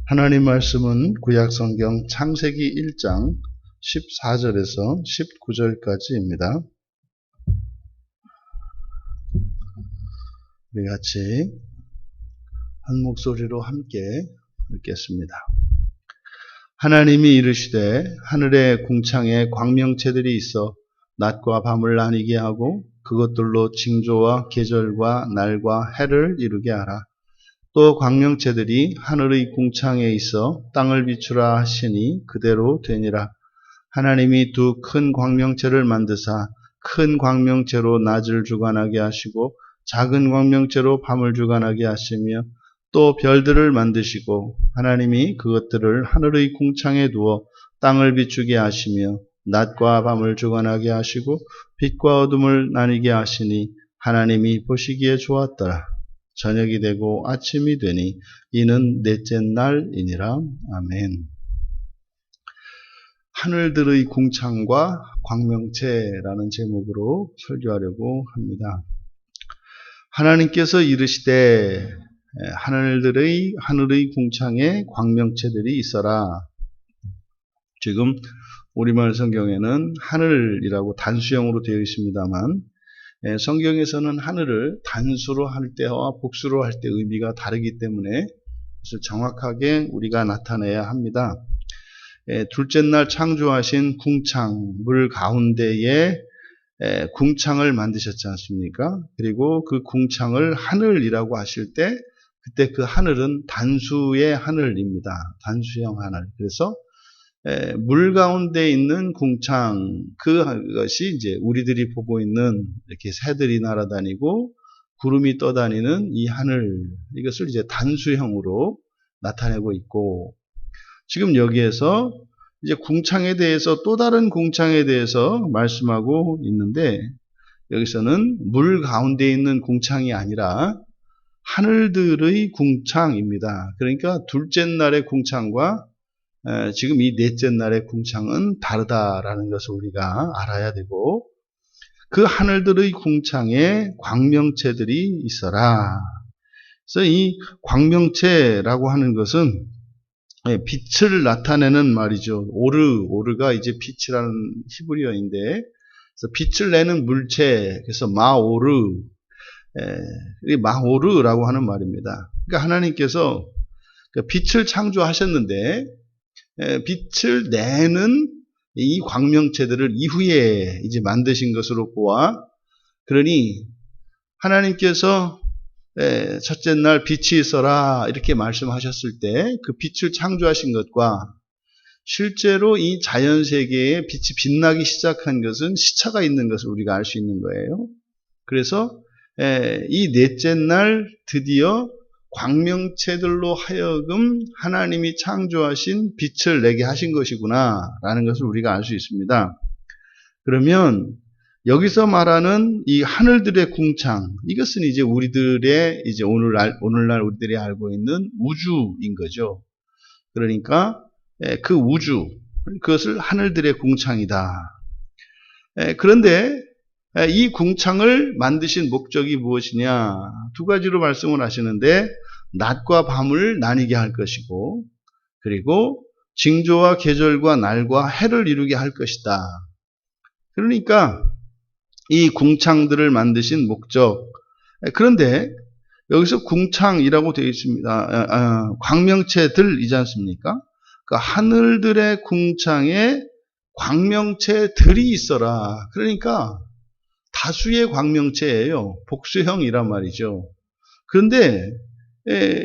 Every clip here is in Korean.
하나님 말씀은 구약성경 창세기 1장 14절에서 19절까지입니다. 우리 같이 한 목소리로 함께 읽겠습니다. 하나님이 이르시되 하늘의 궁창에 광명체들이 있어 낮과 밤을 나뉘게 하고 그것들로 징조와 계절과 날과 해를 이루게 하라. 또 광명체들이 하늘의 궁창에 있어 땅을 비추라 하시니 그대로 되니라. 하나님이 두 큰 광명체를 만드사 큰 광명체로 낮을 주관하게 하시고 작은 광명체로 밤을 주관하게 하시며 또 별들을 만드시고 하나님이 그것들을 하늘의 궁창에 두어 땅을 비추게 하시며 낮과 밤을 주관하게 하시고 빛과 어둠을 나뉘게 하시니 하나님이 보시기에 좋았더라. 저녁이 되고 아침이 되니 이는 넷째 날이니라. 아멘. 하늘들의 궁창과 광명체라는 제목으로 설교하려고 합니다. 하나님께서 이르시되 하늘의 궁창에 광명체들이 있어라. 지금 우리말 성경에는 하늘이라고 단수형으로 되어 있습니다만 성경에서는 하늘을 단수로 할 때와 복수로 할 때 의미가 다르기 때문에 그것을 정확하게 우리가 나타내야 합니다. 둘째 날 창조하신 궁창, 물 가운데에 궁창을 만드셨지 않습니까? 그리고 그 궁창을 하늘이라고 하실 때 그때 그 하늘은 단수의 하늘입니다. 단수형 하늘. 그래서 물 가운데 있는 궁창, 그것이 이제 우리들이 보고 있는 이렇게 새들이 날아다니고 구름이 떠다니는 이 하늘, 이것을 이제 단수형으로 나타내고 있고, 지금 여기에서 이제 궁창에 대해서 또 다른 궁창에 대해서 말씀하고 있는데, 여기서는 물 가운데 있는 궁창이 아니라 하늘들의 궁창입니다. 그러니까 둘째 날의 궁창과 지금 이 넷째 날의 궁창은 다르다라는 것을 우리가 알아야 되고, 그 하늘들의 궁창에 광명체들이 있어라. 그래서 이 광명체라고 하는 것은 빛을 나타내는 말이죠. 오르가 이제 빛이라는 히브리어인데, 그래서 빛을 내는 물체, 그래서 마오르라고 하는 말입니다. 그러니까 하나님께서 빛을 창조하셨는데 빛을 내는 이 광명체들을 이후에 이제 만드신 것으로 보아, 그러니 하나님께서 첫째 날 빛이 있어라 이렇게 말씀하셨을 때 그 빛을 창조하신 것과 실제로 이 자연세계에 빛이 빛나기 시작한 것은 시차가 있는 것을 우리가 알 수 있는 거예요. 그래서 이 넷째 날 드디어 광명체들로 하여금 하나님이 창조하신 빛을 내게 하신 것이구나 라는 것을 우리가 알 수 있습니다. 그러면 여기서 말하는 이 하늘들의 궁창, 이것은 이제 우리들의 이제 오늘날 우리들이 알고 있는 우주인 거죠. 그러니까 그 우주, 그것을 하늘들의 궁창이다. 그런데 이 궁창을 만드신 목적이 무엇이냐? 두 가지로 말씀을 하시는데, 낮과 밤을 나뉘게 할 것이고, 그리고 징조와 계절과 날과 해를 이루게 할 것이다. 그러니까 이 궁창들을 만드신 목적. 그런데 여기서 궁창이라고 되어 있습니다. 광명체들이지 않습니까? 그러니까 하늘들의 궁창에 광명체들이 있어라. 그러니까 다수의 광명체예요. 복수형이란 말이죠. 그런데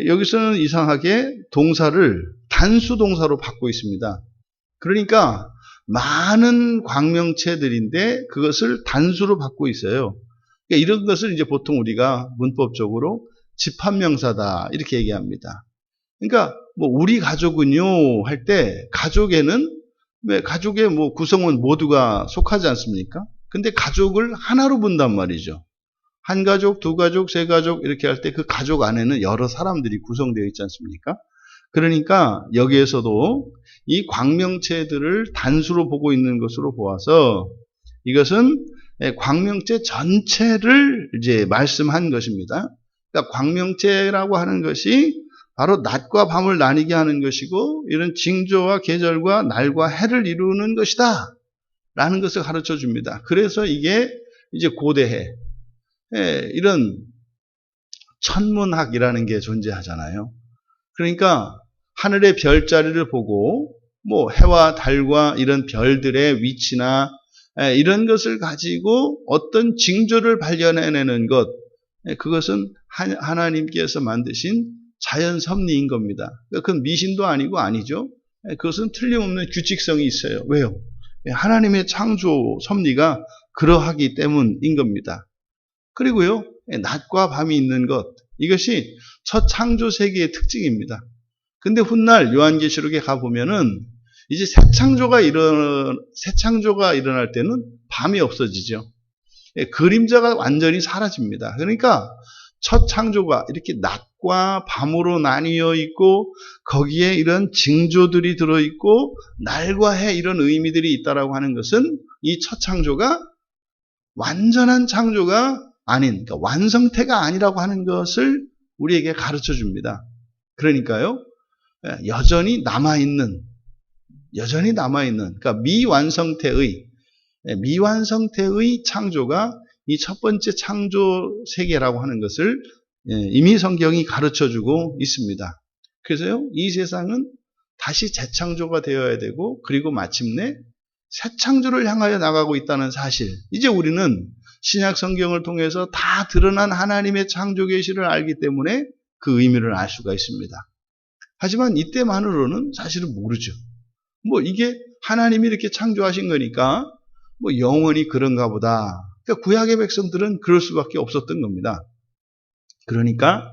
여기서는 이상하게 동사를 단수 동사로 받고 있습니다. 그러니까 많은 광명체들인데 그것을 단수로 받고 있어요. 그러니까 이런 것을 이제 보통 우리가 문법적으로 집합명사다 이렇게 얘기합니다. 그러니까 뭐 우리 가족은요 할 때 가족에는 가족의 뭐 구성원 모두가 속하지 않습니까? 근데 가족을 하나로 본단 말이죠. 한 가족, 두 가족, 세 가족 이렇게 할 때 그 가족 안에는 여러 사람들이 구성되어 있지 않습니까? 그러니까 여기에서도 이 광명체들을 단수로 보고 있는 것으로 보아서 이것은 광명체 전체를 이제 말씀한 것입니다. 그러니까 광명체라고 하는 것이 바로 낮과 밤을 나뉘게 하는 것이고 이런 징조와 계절과 날과 해를 이루는 것이다 라는 것을 가르쳐 줍니다. 그래서 이게 이제 고대해 이런 천문학이라는 게 존재하잖아요. 그러니까 하늘의 별자리를 보고 뭐 해와 달과 이런 별들의 위치나 이런 것을 가지고 어떤 징조를 발견해내는 것, 그것은 하나님께서 만드신 자연 섭리인 겁니다. 그건 미신도 아니고 아니죠. 그것은 틀림없는 규칙성이 있어요. 왜요? 하나님의 창조 섭리가 그러하기 때문인 겁니다. 그리고요, 낮과 밤이 있는 것, 이것이 첫 창조 세계의 특징입니다. 근데 훗날 요한계시록에 가보면은 이제 새 창조가 일어날 때는 밤이 없어지죠. 그림자가 완전히 사라집니다. 그러니까 첫 창조가 이렇게 낮과 밤으로 나뉘어 있고 거기에 이런 징조들이 들어있고 날과 해 이런 의미들이 있다라고 하는 것은 이 첫 창조가 완전한 창조가 아닌, 그러니까 완성태가 아니라고 하는 것을 우리에게 가르쳐 줍니다. 그러니까요, 여전히 남아있는, 그러니까 미완성태의 창조가 이 첫 번째 창조 세계라고 하는 것을 이미 성경이 가르쳐 주고 있습니다. 그래서요, 이 세상은 다시 재창조가 되어야 되고, 그리고 마침내 새 창조를 향하여 나가고 있다는 사실. 이제 우리는 신약 성경을 통해서 다 드러난 하나님의 창조 계시를 알기 때문에 그 의미를 알 수가 있습니다. 하지만 이때만으로는 사실은 모르죠. 뭐 이게 하나님이 이렇게 창조하신 거니까 뭐 영원히 그런가 보다. 그러니까 구약의 백성들은 그럴 수밖에 없었던 겁니다. 그러니까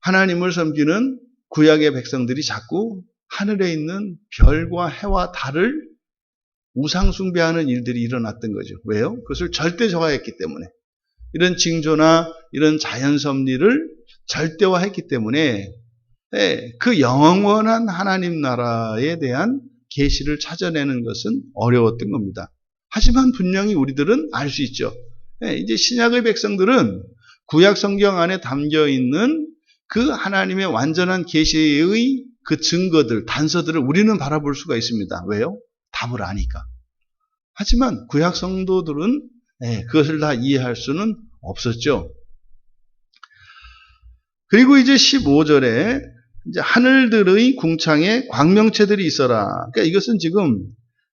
하나님을 섬기는 구약의 백성들이 자꾸 하늘에 있는 별과 해와 달을 우상 숭배하는 일들이 일어났던 거죠. 왜요? 그것을 절대적화했기 때문에. 이런 징조나 이런 자연 섭리를 절대화했기 때문에 그 영원한 하나님 나라에 대한 계시를 찾아내는 것은 어려웠던 겁니다. 하지만 분명히 우리들은 알 수 있죠. 이제 신약의 백성들은 구약 성경 안에 담겨 있는 그 하나님의 완전한 계시의 그 증거들, 단서들을 우리는 바라볼 수가 있습니다. 왜요? 답을 아니까. 하지만 구약 성도들은 그것을 다 이해할 수는 없었죠. 그리고 이제 15절에 이제 하늘들의 궁창에 광명체들이 있어라. 그러니까 이것은 지금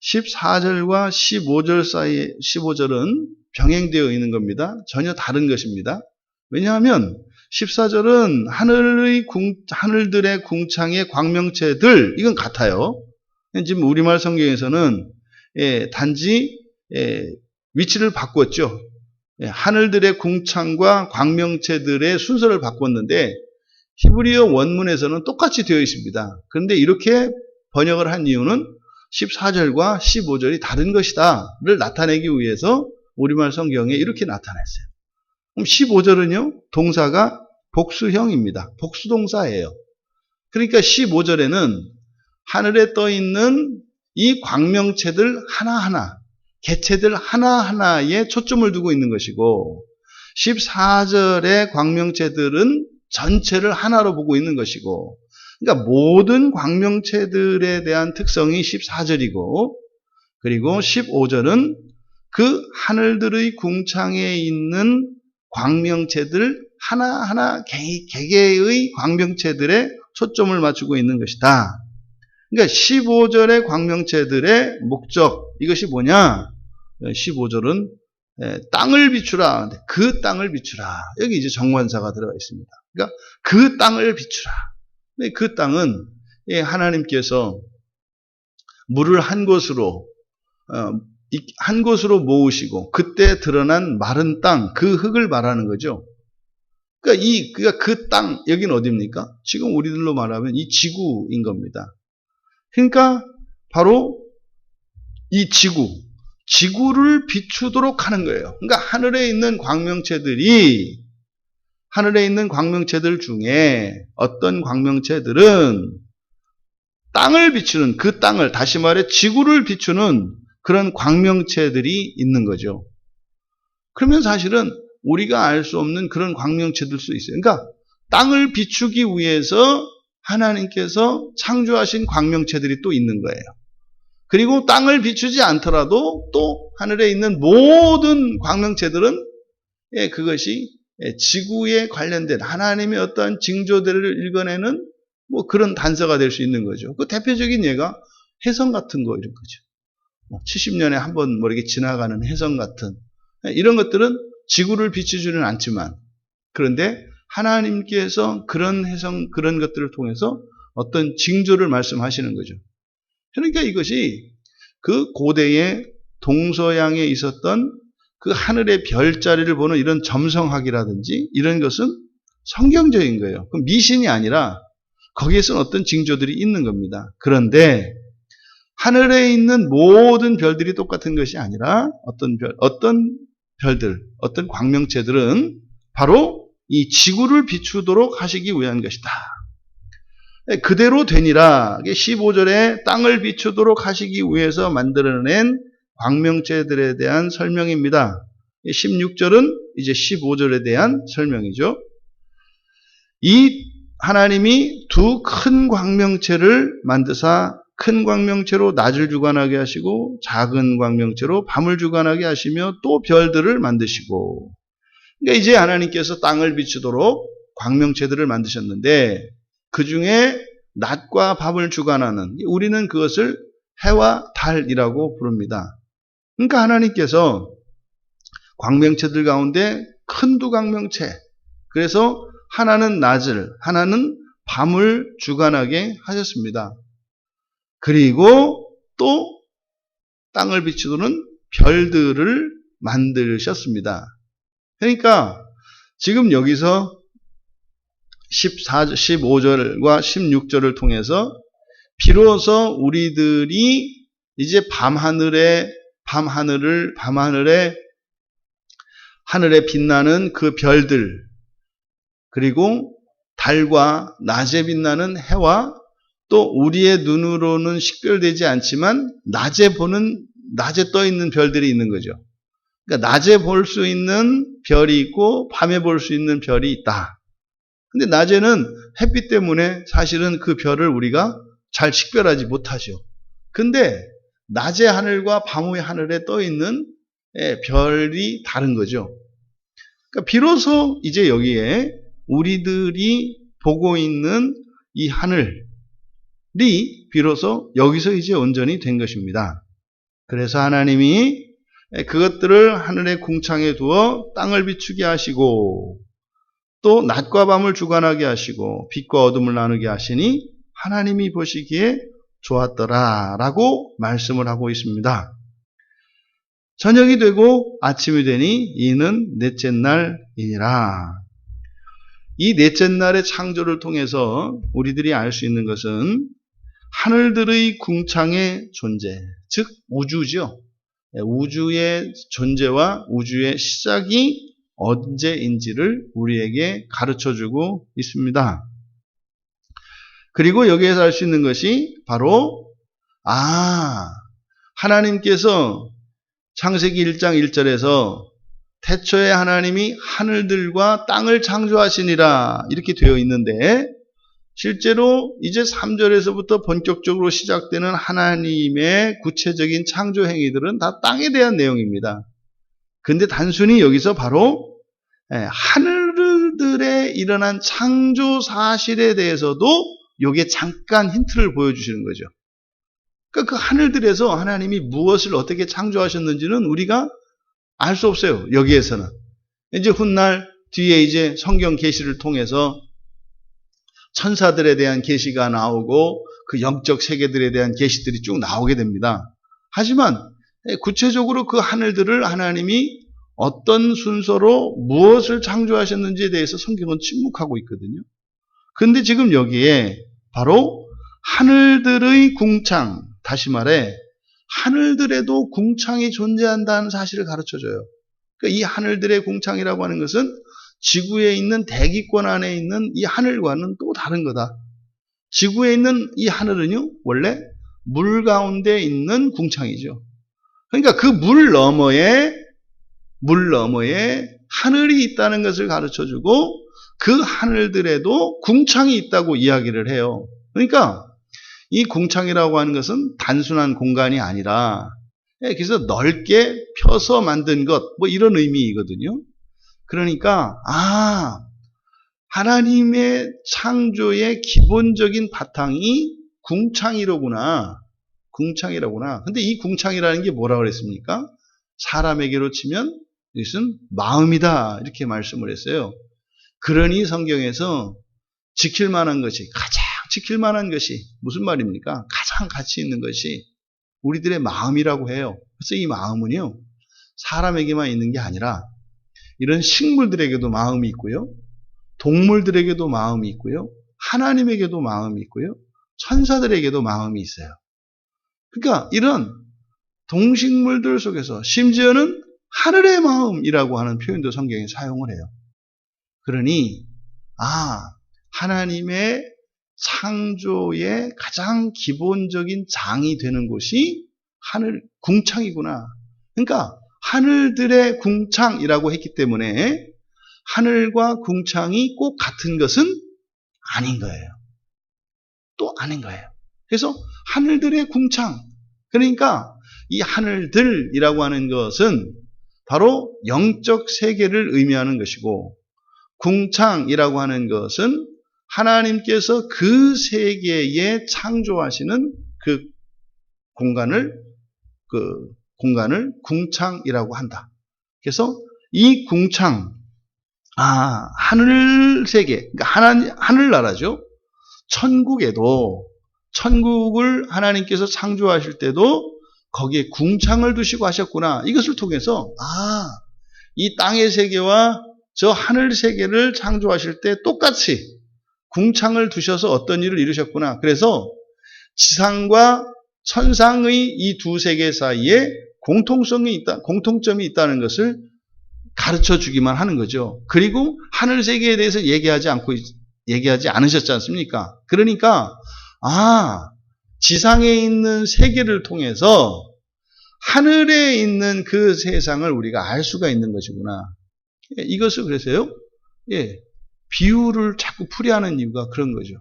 14절과 15절 사이, 15절은 병행되어 있는 겁니다. 전혀 다른 것입니다. 왜냐하면 14절은 하늘들의 궁창의 광명체들, 이건 같아요. 지금 우리말 성경에서는 단지 위치를 바꿨죠. 하늘들의 궁창과 광명체들의 순서를 바꿨는데 히브리어 원문에서는 똑같이 되어 있습니다. 그런데 이렇게 번역을 한 이유는 14절과 15절이 다른 것이다를 나타내기 위해서 우리말 성경에 이렇게 나타냈어요. 그럼 15절은요, 동사가 복수형입니다. 복수동사예요. 그러니까 15절에는 하늘에 떠 있는 이 광명체들 하나하나, 개체들 하나하나에 초점을 두고 있는 것이고, 14절의 광명체들은 전체를 하나로 보고 있는 것이고, 그러니까 모든 광명체들에 대한 특성이 14절이고, 그리고 15절은 그 하늘들의 궁창에 있는 광명체들 하나하나 개개의 광명체들에 초점을 맞추고 있는 것이다. 그러니까 15절의 광명체들의 목적, 이것이 뭐냐? 15절은 땅을 비추라. 그 땅을 비추라. 여기 이제 정관사가 들어가 있습니다. 그러니까 그 땅을 비추라. 그 땅은 하나님께서 물을 한 곳으로 모으시고 그때 드러난 마른 땅, 그 흙을 말하는 거죠. 그러니까 그 땅, 여기는 어디입니까? 지금 우리들로 말하면 이 지구인 겁니다. 그러니까 바로 이 지구를 비추도록 하는 거예요. 그러니까 하늘에 있는 광명체들 중에 어떤 광명체들은 땅을 비추는, 그 땅을, 다시 말해 지구를 비추는 그런 광명체들이 있는 거죠. 그러면 사실은 우리가 알 수 없는 그런 광명체들 수 있어요. 그러니까 땅을 비추기 위해서 하나님께서 창조하신 광명체들이 또 있는 거예요. 그리고 땅을 비추지 않더라도 또 하늘에 있는 모든 광명체들은 그것이 지구에 관련된 하나님의 어떠한 징조들을 읽어내는 뭐 그런 단서가 될 수 있는 거죠. 그 대표적인 예가 혜성 같은 거 이런 거죠. 70년에 한 번 뭐 이렇게 지나가는 혜성 같은 이런 것들은 지구를 비추지는 않지만 그런데 하나님께서 그런 혜성 그런 것들을 통해서 어떤 징조를 말씀하시는 거죠. 그러니까 이것이 그 고대의 동서양에 있었던 그 하늘의 별자리를 보는 이런 점성학이라든지 이런 것은 성경적인 거예요. 그럼 미신이 아니라 거기에서는 어떤 징조들이 있는 겁니다. 그런데 하늘에 있는 모든 별들이 똑같은 것이 아니라 어떤 별들, 어떤 광명체들은 바로 이 지구를 비추도록 하시기 위한 것이다. 그대로 되니라. 15절에 땅을 비추도록 하시기 위해서 만들어낸 광명체들에 대한 설명입니다. 16절은 이제 15절에 대한 설명이죠. 이 하나님이 두 큰 광명체를 만드사 큰 광명체로 낮을 주관하게 하시고 작은 광명체로 밤을 주관하게 하시며 또 별들을 만드시고 그러니까 이제 하나님께서 땅을 비추도록 광명체들을 만드셨는데 그 중에 낮과 밤을 주관하는 우리는 그것을 해와 달이라고 부릅니다. 그러니까 하나님께서 광명체들 가운데 큰 두 광명체 그래서 하나는 낮을 하나는 밤을 주관하게 하셨습니다. 그리고 또 땅을 비추도는 별들을 만드셨습니다. 그러니까 지금 여기서 15절과 16절을 통해서 비로소 우리들이 이제 하늘에 빛나는 그 별들 그리고 달과 낮에 빛나는 해와 또 우리의 눈으로는 식별되지 않지만 낮에 떠 있는 별들이 있는 거죠. 그러니까 낮에 볼 수 있는 별이 있고 밤에 볼 수 있는 별이 있다. 근데 낮에는 햇빛 때문에 사실은 그 별을 우리가 잘 식별하지 못하죠. 근데 낮의 하늘과 밤의 하늘에 떠 있는 별이 다른 거죠. 그러니까 비로소 이제 여기에 우리들이 보고 있는 이 하늘이 비로소 여기서 이제 온전히 된 것입니다. 그래서 하나님이 그것들을 하늘의 궁창에 두어 땅을 비추게 하시고 또 낮과 밤을 주관하게 하시고 빛과 어둠을 나누게 하시니 하나님이 보시기에 좋았더라라고 말씀을 하고 있습니다. 저녁이 되고 아침이 되니 이는 넷째 날이니라. 이 넷째 날의 창조를 통해서 우리들이 알 수 있는 것은 하늘들의 궁창의 존재, 즉 우주죠. 우주의 존재와 우주의 시작이 언제인지를 우리에게 가르쳐주고 있습니다. 그리고 여기에서 알 수 있는 것이 바로 하나님께서 창세기 1장 1절에서 태초에 하나님이 하늘들과 땅을 창조하시니라 이렇게 되어 있는데 실제로 이제 3절에서부터 본격적으로 시작되는 하나님의 구체적인 창조 행위들은 다 땅에 대한 내용입니다. 근데 단순히 여기서 바로 하늘들에 일어난 창조 사실에 대해서도 여기에 잠깐 힌트를 보여주시는 거죠. 그러니까 그 하늘들에서 하나님이 무엇을 어떻게 창조하셨는지는 우리가 알 수 없어요. 여기에서는. 이제 훗날 뒤에 이제 성경 계시를 통해서 천사들에 대한 계시가 나오고 그 영적 세계들에 대한 계시들이 쭉 나오게 됩니다. 하지만 구체적으로 그 하늘들을 하나님이 어떤 순서로 무엇을 창조하셨는지에 대해서 성경은 침묵하고 있거든요. 그런데 지금 여기에 바로 하늘들의 궁창, 다시 말해 하늘들에도 궁창이 존재한다는 사실을 가르쳐줘요. 그러니까 이 하늘들의 궁창이라고 하는 것은 지구에 있는 대기권 안에 있는 이 하늘과는 또 다른 거다. 지구에 있는 이 하늘은요, 원래 물 가운데 있는 궁창이죠. 그러니까 그 물 너머에 하늘이 있다는 것을 가르쳐주고 그 하늘들에도 궁창이 있다고 이야기를 해요. 그러니까 이 궁창이라고 하는 것은 단순한 공간이 아니라 그래서 넓게 펴서 만든 것, 뭐 이런 의미이거든요. 그러니까 하나님의 창조의 기본적인 바탕이 궁창이로구나. 궁창이라구나. 근데 이 궁창이라는 게 뭐라고 그랬습니까? 사람에게로 치면 이것은 마음이다. 이렇게 말씀을 했어요. 그러니 성경에서 지킬 만한 것이, 가장 지킬 만한 것이 무슨 말입니까? 가장 가치 있는 것이 우리들의 마음이라고 해요. 그래서 이 마음은요, 사람에게만 있는 게 아니라 이런 식물들에게도 마음이 있고요, 동물들에게도 마음이 있고요, 하나님에게도 마음이 있고요, 천사들에게도 마음이 있어요. 그러니까 이런 동식물들 속에서 심지어는 하늘의 마음이라고 하는 표현도 성경에 사용을 해요. 그러니 하나님의 창조의 가장 기본적인 장이 되는 곳이 하늘 궁창이구나. 그러니까 하늘들의 궁창이라고 했기 때문에 하늘과 궁창이 꼭 같은 것은 아닌 거예요. 또 아닌 거예요. 그래서 하늘들의 궁창, 그러니까 이 하늘들이라고 하는 것은 바로 영적 세계를 의미하는 것이고, 궁창이라고 하는 것은 하나님께서 그 세계에 창조하시는 그 공간을 궁창이라고 한다. 그래서 이 궁창, 하늘 세계, 그러니까 하늘나라죠. 천국을 하나님께서 창조하실 때도 거기에 궁창을 두시고 하셨구나. 이것을 통해서 이 땅의 세계와 저 하늘 세계를 창조하실 때 똑같이 궁창을 두셔서 어떤 일을 이루셨구나. 그래서 지상과 천상의 이 두 세계 사이에 공통점이 있다는 것을 가르쳐 주기만 하는 거죠. 그리고 하늘 세계에 대해서 얘기하지 않으셨지 않습니까? 그러니까 지상에 있는 세계를 통해서 하늘에 있는 그 세상을 우리가 알 수가 있는 것이구나. 이것을 그래서요, 비유를 자꾸 풀이하는 이유가 그런 거죠.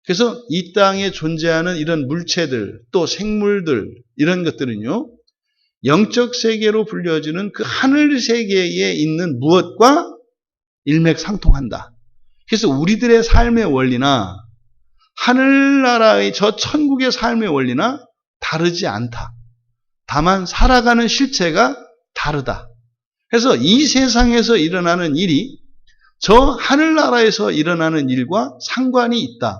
그래서 이 땅에 존재하는 이런 물체들, 또 생물들, 이런 것들은요, 영적 세계로 불려지는 그 하늘 세계에 있는 무엇과 일맥상통한다. 그래서 우리들의 삶의 원리나 하늘나라의 저 천국의 삶의 원리나 다르지 않다. 다만 살아가는 실체가 다르다. 그래서 이 세상에서 일어나는 일이 저 하늘나라에서 일어나는 일과 상관이 있다.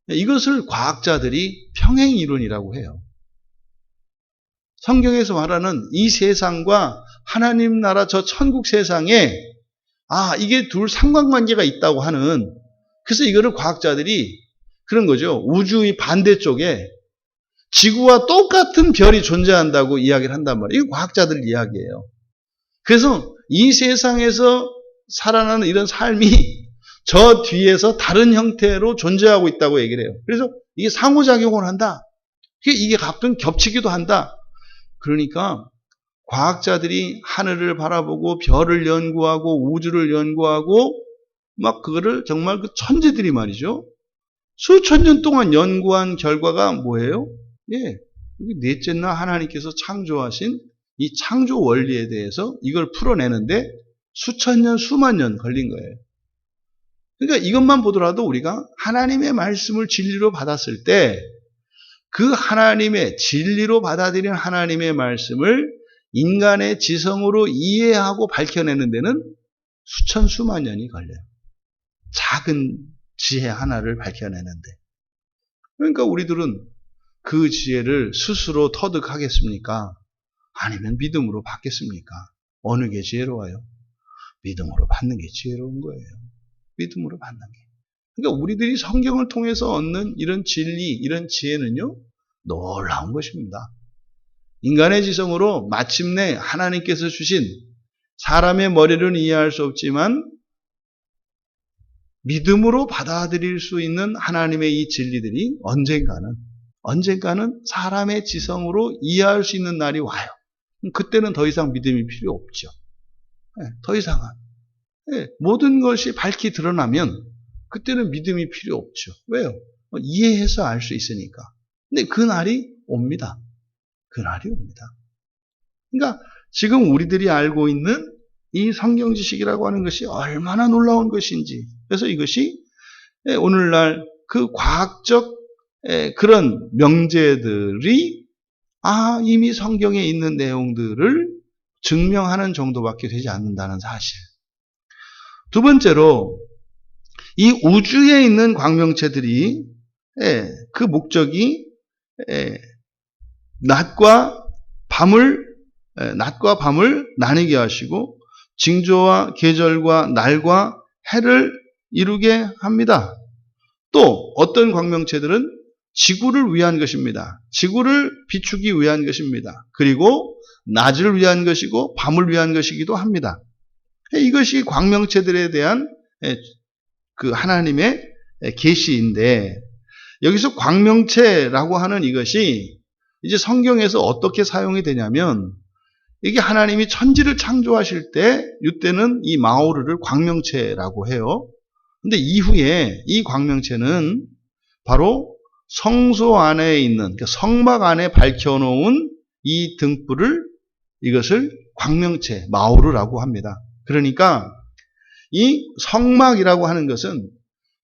이것을 과학자들이 평행이론이라고 해요. 성경에서 말하는 이 세상과 하나님 나라 저 천국 세상에 이게 둘 상관관계가 있다고 하는, 그래서 이거를 과학자들이 그런 거죠. 우주의 반대쪽에 지구와 똑같은 별이 존재한다고 이야기를 한단 말이에요. 이거 과학자들 이야기예요. 그래서 이 세상에서 살아나는 이런 삶이 저 뒤에서 다른 형태로 존재하고 있다고 얘기를 해요. 그래서 이게 상호작용을 한다. 이게 가끔 겹치기도 한다. 그러니까 과학자들이 하늘을 바라보고 별을 연구하고 우주를 연구하고 막 그거를 정말 그 천재들이 말이죠. 수천 년 동안 연구한 결과가 뭐예요? 넷째 날 하나님께서 창조하신 이 창조 원리에 대해서 이걸 풀어내는데 수천 년, 수만 년 걸린 거예요. 그러니까 이것만 보더라도 우리가 하나님의 말씀을 진리로 받았을 때 그 하나님의 진리로 받아들인 하나님의 말씀을 인간의 지성으로 이해하고 밝혀내는 데는 수천, 수만 년이 걸려요. 작은 지혜 하나를 밝혀내는데. 그러니까 우리들은 그 지혜를 스스로 터득하겠습니까? 아니면 믿음으로 받겠습니까? 어느 게 지혜로워요? 믿음으로 받는 게 지혜로운 거예요. 믿음으로 받는 게. 그러니까 우리들이 성경을 통해서 얻는 이런 진리, 이런 지혜는요, 놀라운 것입니다. 인간의 지성으로 마침내 하나님께서 주신 사람의 머리로는 이해할 수 없지만 믿음으로 받아들일 수 있는 하나님의 이 진리들이 언젠가는 사람의 지성으로 이해할 수 있는 날이 와요. 그때는 더 이상 믿음이 필요 없죠. 더 이상은. 모든 것이 밝히 드러나면 그때는 믿음이 필요 없죠. 왜요? 이해해서 알 수 있으니까. 근데 그날이 옵니다. 그날이 옵니다. 그러니까 지금 우리들이 알고 있는 이 성경 지식이라고 하는 것이 얼마나 놀라운 것인지. 그래서 이것이 오늘날 그 과학적 그런 명제들이 이미 성경에 있는 내용들을 증명하는 정도밖에 되지 않는다는 사실. 두 번째로 이 우주에 있는 광명체들이 그 목적이 낮과 밤을 나뉘게 하시고 징조와 계절과 날과 해를 이루게 합니다. 또 어떤 광명체들은 지구를 위한 것입니다. 지구를 비추기 위한 것입니다. 그리고 낮을 위한 것이고 밤을 위한 것이기도 합니다. 이것이 광명체들에 대한 그 하나님의 계시인데, 여기서 광명체라고 하는 이것이 이제 성경에서 어떻게 사용이 되냐면, 이게 하나님이 천지를 창조하실 때 이때는 이 마오르를 광명체라고 해요. 근데 이후에 이 광명체는 바로 성소 안에 있는, 그러니까 성막 안에 밝혀놓은 이 등불을, 이것을 광명체, 마오르라고 합니다. 그러니까 이 성막이라고 하는 것은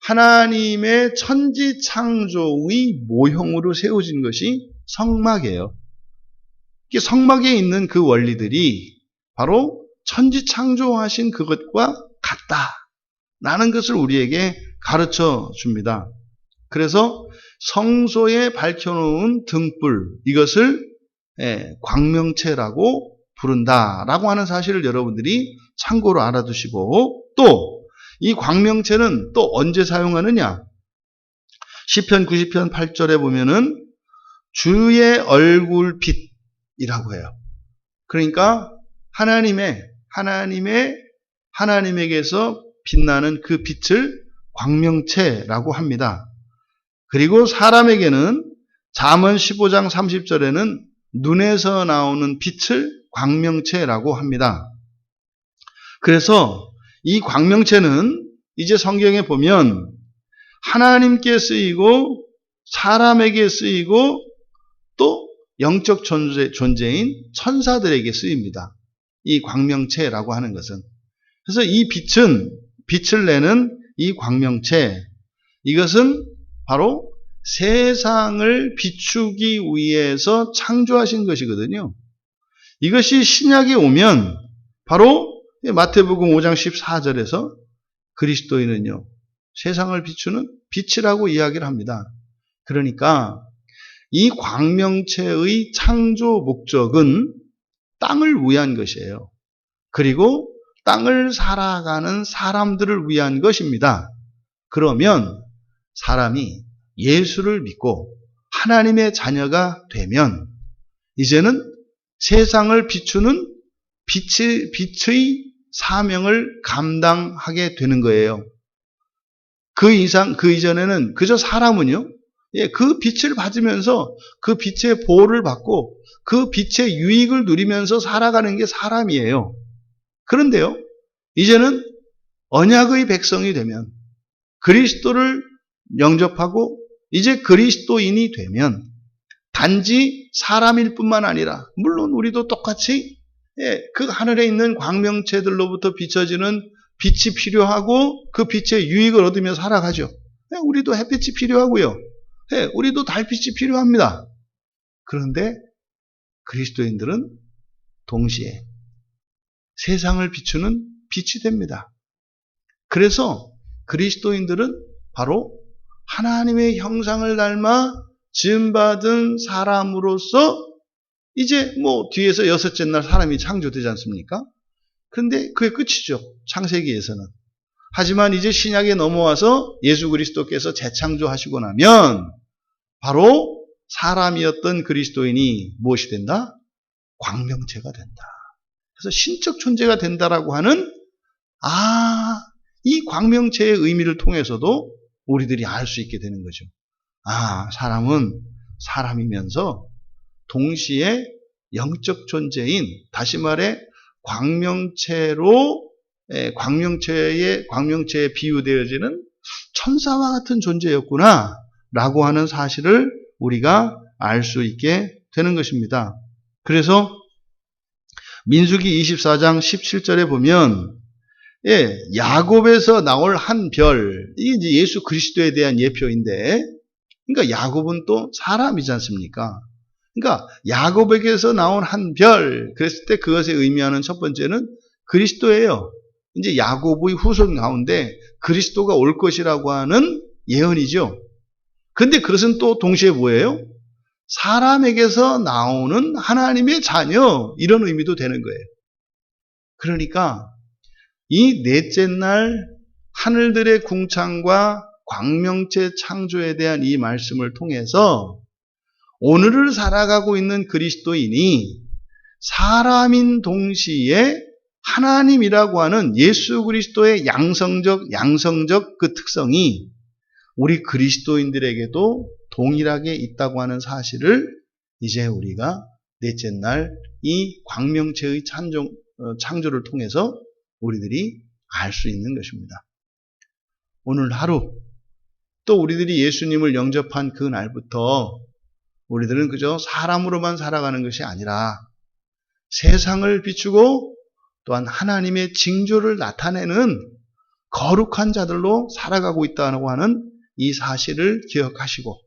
하나님의 천지 창조의 모형으로 세워진 것이 성막이에요. 성막에 있는 그 원리들이 바로 천지 창조하신 그것과 같다라는 것을 우리에게 가르쳐 줍니다. 그래서 성소에 밝혀놓은 등불, 이것을 광명체라고 부른다라고 하는 사실을 여러분들이 참고로 알아두시고, 또 이 광명체는 또 언제 사용하느냐? 시편 90편 8절에 보면은 주의 얼굴빛이라고 해요. 그러니까 하나님에게서 빛나는 그 빛을 광명체라고 합니다. 그리고 사람에게는 잠언 15장 30절에는 눈에서 나오는 빛을 광명체라고 합니다. 그래서 이 광명체는 이제 성경에 보면 하나님께 쓰이고 사람에게 쓰이고 또 영적 존재인 천사들에게 쓰입니다. 이 광명체라고 하는 것은. 그래서 이 빛을 내는 이 광명체, 이것은 바로 세상을 비추기 위해서 창조하신 것이거든요. 이것이 신약에 오면 바로 마태복음 5장 14절에서 그리스도인은요, 세상을 비추는 빛이라고 이야기를 합니다. 그러니까 이 광명체의 창조 목적은 땅을 위한 것이에요. 그리고 땅을 살아가는 사람들을 위한 것입니다. 그러면 사람이 예수를 믿고 하나님의 자녀가 되면 이제는 세상을 비추는 빛의 사명을 감당하게 되는 거예요. 그 이전에는 그저 사람은요, 그 빛을 받으면서 그 빛의 보호를 받고 그 빛의 유익을 누리면서 살아가는 게 사람이에요. 그런데요, 이제는 언약의 백성이 되면, 그리스도를 영접하고 이제 그리스도인이 되면 단지 사람일 뿐만 아니라, 물론 우리도 똑같이 그 하늘에 있는 광명체들로부터 비춰지는 빛이 필요하고 그 빛의 유익을 얻으며 살아가죠. 우리도 햇빛이 필요하고요. 우리도 달빛이 필요합니다. 그런데 그리스도인들은 동시에 세상을 비추는 빛이 됩니다. 그래서 그리스도인들은 바로 하나님의 형상을 닮아 지음받은 사람으로서 이제 뒤에서 여섯째 날 사람이 창조되지 않습니까? 그런데 그게 끝이죠. 창세기에서는. 하지만 이제 신약에 넘어와서 예수 그리스도께서 재창조하시고 나면 바로 사람이었던 그리스도인이 무엇이 된다? 광명체가 된다. 그래서 신적 존재가 된다라고 하는 이 광명체의 의미를 통해서도 우리들이 알 수 있게 되는 거죠. 사람은 사람이면서 동시에 영적 존재인, 다시 말해 광명체로 광명체에 비유되어지는 천사와 같은 존재였구나 라고 하는 사실을 우리가 알 수 있게 되는 것입니다. 그래서 민수기 24장 17절에 보면 야곱에서 나올 한 별, 이게 이제 예수 그리스도에 대한 예표인데, 그러니까 야곱은 또 사람이지 않습니까? 그러니까 야곱에게서 나온 한 별, 그랬을 때 그것에 의미하는 첫 번째는 그리스도예요. 이제 야곱의 후손 가운데 그리스도가 올 것이라고 하는 예언이죠. 근데 그것은 또 동시에 뭐예요? 사람에게서 나오는 하나님의 자녀, 이런 의미도 되는 거예요. 그러니까 이 넷째 날 하늘들의 궁창과 광명체 창조에 대한 이 말씀을 통해서 오늘을 살아가고 있는 그리스도인이 사람인 동시에 하나님이라고 하는 예수 그리스도의 양성적 그 특성이 우리 그리스도인들에게도 동일하게 있다고 하는 사실을 이제 우리가 넷째 날 이 광명체의 창조를 통해서 우리들이 알 수 있는 것입니다. 오늘 하루 또 우리들이 예수님을 영접한 그 날부터 우리들은 그저 사람으로만 살아가는 것이 아니라 세상을 비추고 또한 하나님의 징조를 나타내는 거룩한 자들로 살아가고 있다고 하는 이 사실을 기억하시고,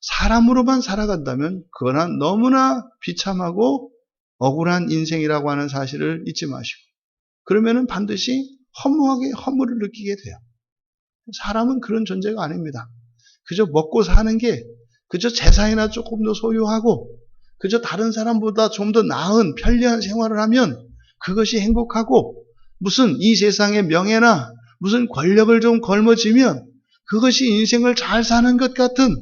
사람으로만 살아간다면 그거나 너무나 비참하고 억울한 인생이라고 하는 사실을 잊지 마시고, 그러면은 반드시 허무를 느끼게 돼요. 사람은 그런 존재가 아닙니다. 그저 먹고 사는 게 그저 재산이나 조금 더 소유하고 그저 다른 사람보다 좀 더 나은 편리한 생활을 하면 그것이 행복하고, 무슨 이 세상의 명예나 무슨 권력을 좀 걸머쥐면 그것이 인생을 잘 사는 것 같은,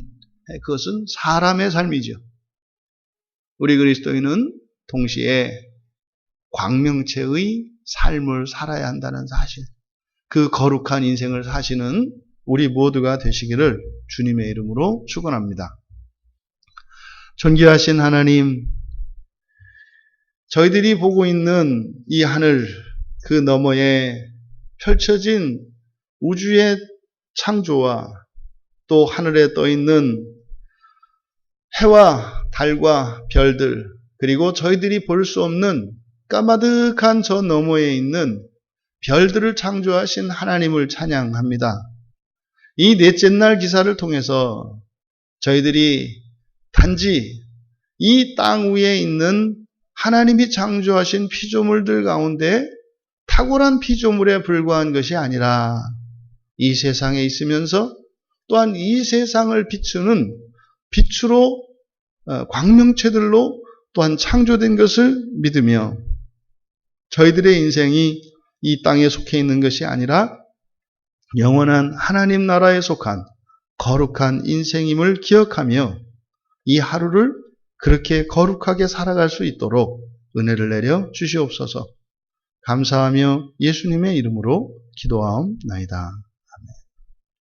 그것은 사람의 삶이죠. 우리 그리스도인은 동시에 광명체의 삶을 살아야 한다는 사실, 그 거룩한 인생을 사시는 우리 모두가 되시기를 주님의 이름으로 축원합니다. 존귀하신 하나님, 저희들이 보고 있는 이 하늘 그 너머에 펼쳐진 우주의 창조와 또 하늘에 떠 있는 해와 달과 별들, 그리고 저희들이 볼 수 없는 까마득한 저 너머에 있는 별들을 창조하신 하나님을 찬양합니다. 이 넷째 날 기사를 통해서 저희들이 단지 이 땅 위에 있는 하나님이 창조하신 피조물들 가운데 탁월한 피조물에 불과한 것이 아니라 이 세상에 있으면서 또한 이 세상을 비추는 빛으로 광명체들로 또한 창조된 것을 믿으며 저희들의 인생이 이 땅에 속해 있는 것이 아니라 영원한 하나님 나라에 속한 거룩한 인생임을 기억하며 이 하루를 그렇게 거룩하게 살아갈 수 있도록 은혜를 내려 주시옵소서. 감사하며 예수님의 이름으로 기도하옵나이다.